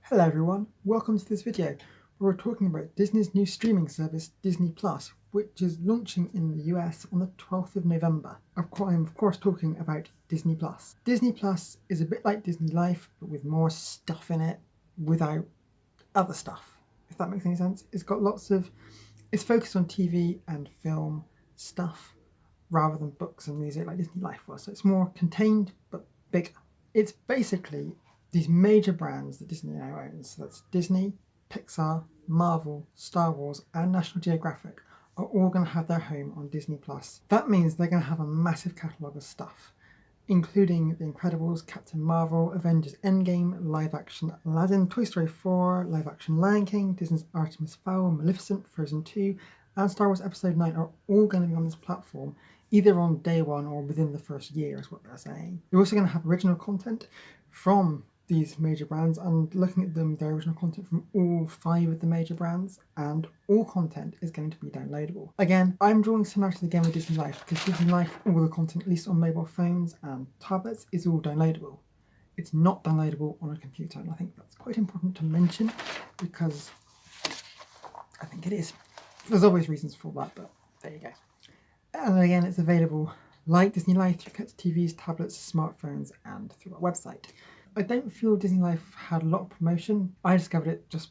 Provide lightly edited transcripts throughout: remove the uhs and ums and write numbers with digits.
Hello everyone, welcome to this video where we're talking about Disney's new streaming service Disney Plus, which is launching in the US on the 12th of November. I'm of course talking about Disney Plus. Disney Plus is a bit like Disney Life but with more stuff in it without other stuff, if that makes any sense. It's focused on TV and film stuff rather than books and music like Disney Life was, so it's more contained but bigger. It's basically these major brands that Disney now owns, so that's Disney, Pixar, Marvel, Star Wars and National Geographic, are all going to have their home on Disney Plus. That means they're going to have a massive catalogue of stuff, including The Incredibles, Captain Marvel, Avengers Endgame, live action Aladdin, Toy Story 4, live action Lion King, Disney's Artemis Fowl, Maleficent, Frozen 2 and Star Wars Episode 9 are all going to be on this platform either on day one or within the first year is what they're saying. They're also going to have original content from these major brands, and looking at them, their original content from all 5 of the major brands, and all content is going to be downloadable. Again, I'm drawing similarities again with Disney Life, because Disney Life, all the content, at least on mobile phones and tablets, is all downloadable. It's not downloadable on a computer, and I think that's quite important to mention, because I think it is. There's always reasons for that, but there you go. And again, it's available like Disney Life through TVs, tablets, smartphones, and through our website. I don't feel Disney Life had a lot of promotion. I discovered it just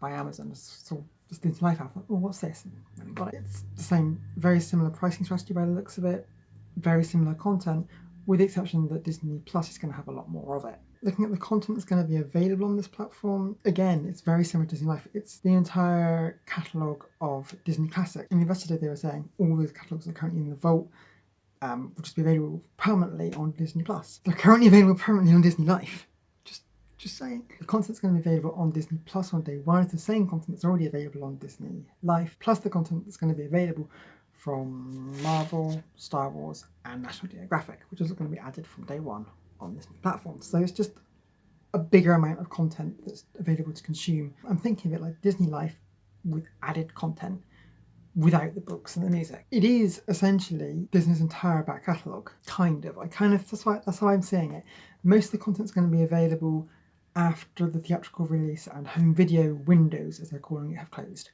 by Amazon. Just saw this Disney Life app. I thought, oh, what's this? And got it. It's the same, very similar pricing strategy by the looks of it. Very similar content, with the exception that Disney Plus is going to have a lot more of it. Looking at the content that's going to be available on this platform, again, it's very similar to Disney Life. It's the entire catalogue of Disney Classic. In the Investor Day, they were saying all those catalogues are currently in the vault. Will just be available permanently on Disney Plus. They're currently available permanently on Disney Life. Just saying. The content's going to be available on Disney Plus on day one. It's the same content that's already available on Disney Life, plus the content that's going to be available from Marvel, Star Wars and National Geographic, which is going to be added from day one on this new platform. So it's just a bigger amount of content that's available to consume. I'm thinking of it like Disney Life with added content without the books and the music. It is essentially Disney's entire back catalogue, kind of. That's how I'm seeing it. Most of the content's going to be available after the theatrical release and home video windows, as they're calling it, have closed.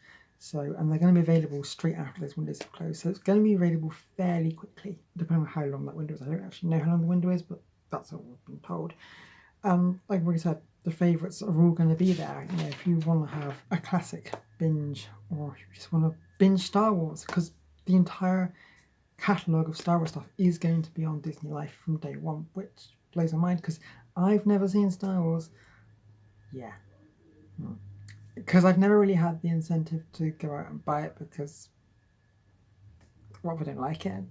And they're going to be available straight after those windows have closed. So it's going to be available fairly quickly, depending on how long that window is. I don't actually know how long the window is, but that's what we've been told. Like we said, the favourites are all going to be there. You know, if you want to have a classic binge, or if you just want to binge Star Wars, because the entire catalogue of Star Wars stuff is going to be on Disney Life from day one, which blows my mind because I've never seen Star Wars. Yeah. Because I've never really had the incentive to go out and buy it because, well, if I don't like it,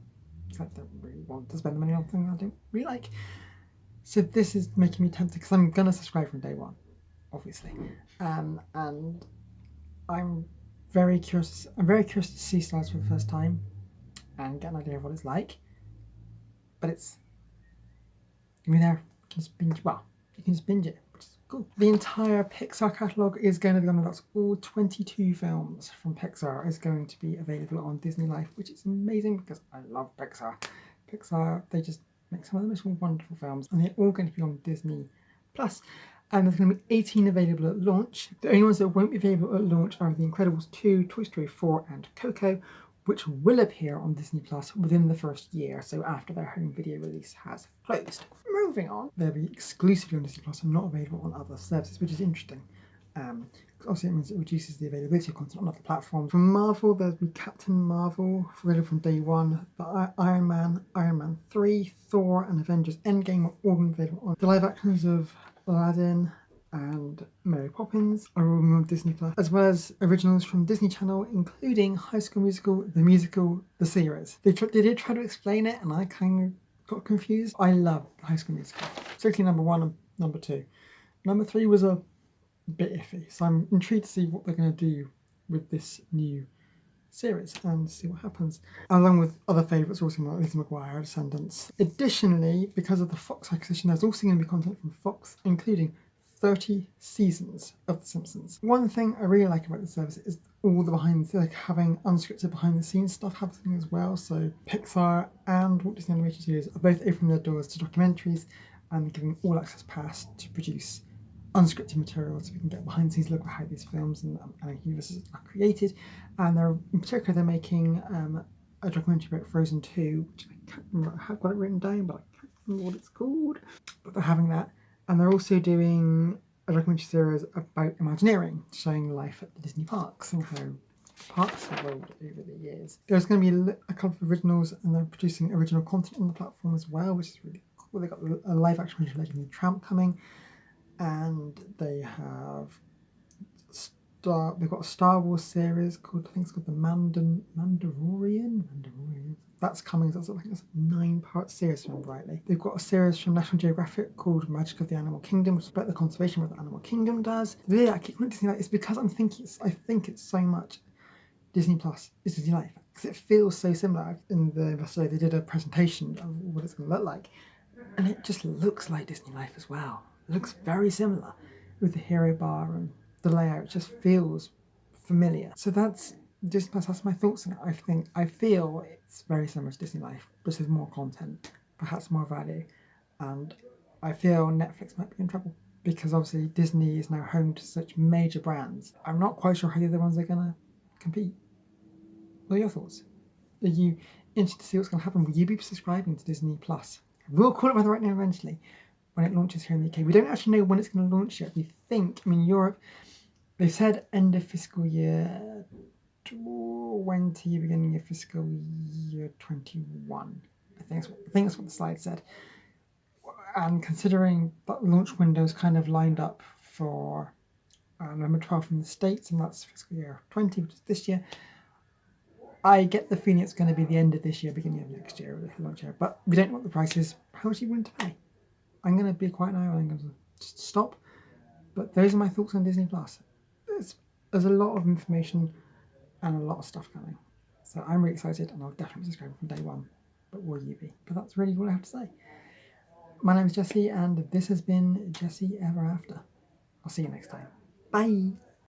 I don't really want to spend the money on something I don't really like. So this is making me tempted because I'm going to subscribe from day one, obviously. And I'm very curious to see Star Wars for the first time and get an idea of what it's like. But you can just binge it, which is cool. The entire Pixar catalogue is going to be on that's all 22 films from Pixar is going to be available on Disney Life, which is amazing because I love Pixar. Pixar, they just make some of the most wonderful films, and they're all going to be on Disney Plus. And there's going to be 18 available at launch. The only ones that won't be available at launch are The Incredibles 2, Toy Story 4 and Coco, which will appear on Disney Plus within the first year, so after their home video release has closed. Moving on, they'll be exclusively on Disney Plus and not available on other services, which is interesting. Obviously it means it reduces the availability of content on other platforms. From Marvel, there'll be Captain Marvel, available from day one, but Iron Man 3, Thor and Avengers Endgame are all available on the live actions of Aladdin and Mary Poppins are all on Disney Plus, as well as originals from Disney Channel, including High School Musical, the series. They did try to explain it, and I kind of got confused. I love High School Musical, particularly number 1 and number 2. Number 3 was a bit iffy, so I'm intrigued to see what they're going to do with this new series and see what happens, along with other favourites also like Lizzie McGuire, Descendants. Additionally, because of the Fox acquisition, there's also going to be content from Fox, including 30 seasons of The Simpsons. One thing I really like about the service is all the having unscripted behind the scenes stuff happening as well. So Pixar and Walt Disney Animation Studios are both opening their doors to documentaries and giving all access pass to produce unscripted material, so we can get behind the scenes look at how these films and universes are created. And in particular, they're making a documentary about Frozen 2, which I can't remember. I have got it written down, but I can't remember what it's called. But they're having that. And they're also doing a documentary series about Imagineering, showing life at the Disney parks and how parks have evolved over the years. There's going to be a couple of originals, and they're producing original content on the platform as well, which is really cool. They've got a live action version of Legend of the Tramp coming, and they have they've got a Star Wars series called, I think it's called the Mandalorian. That's coming. So I think it's a 9-part series, if I remember rightly. They've got a series from National Geographic called Magic of the Animal Kingdom, which is about the conservation of what the animal kingdom does. Really, I keep wanting to see that. It's because I think it's so much Disney Plus is Disney Life, because it feels so similar. In the Investor Day, they did a presentation of what it's going to look like, and it just looks like Disney Life as well. It looks very similar with the hero bar, and the layout just feels familiar. So that's Disney Plus. That's my thoughts on it. I feel it's very similar to Disney Life, but there's more content, perhaps more value, and I feel Netflix might be in trouble because obviously Disney is now home to such major brands. I'm not quite sure how the other ones are going to compete. What are your thoughts? Are you interested to see what's going to happen? Will you be subscribing to Disney Plus? We'll call it by the right name eventually when it launches here in the UK. We don't actually know when it's going to launch yet. Europe, they've said end of fiscal year 20, beginning of fiscal year 21. I think that's what the slide said. And considering that launch window is kind of lined up for November 12th in the States, and that's fiscal year 20, which is this year, I get the feeling it's going to be the end of this year, beginning of next year, with the launch year. But we don't know what the price is. How much are you willing to pay? I'm going to be quiet now. I'm going to just stop. But those are my thoughts on Disney Plus. There's a lot of information and a lot of stuff coming. So I'm really excited, and I'll definitely subscribe from day one. But will you be? But that's really all I have to say. My name is Jesse, and this has been Jesse Ever After. I'll see you next time. Bye.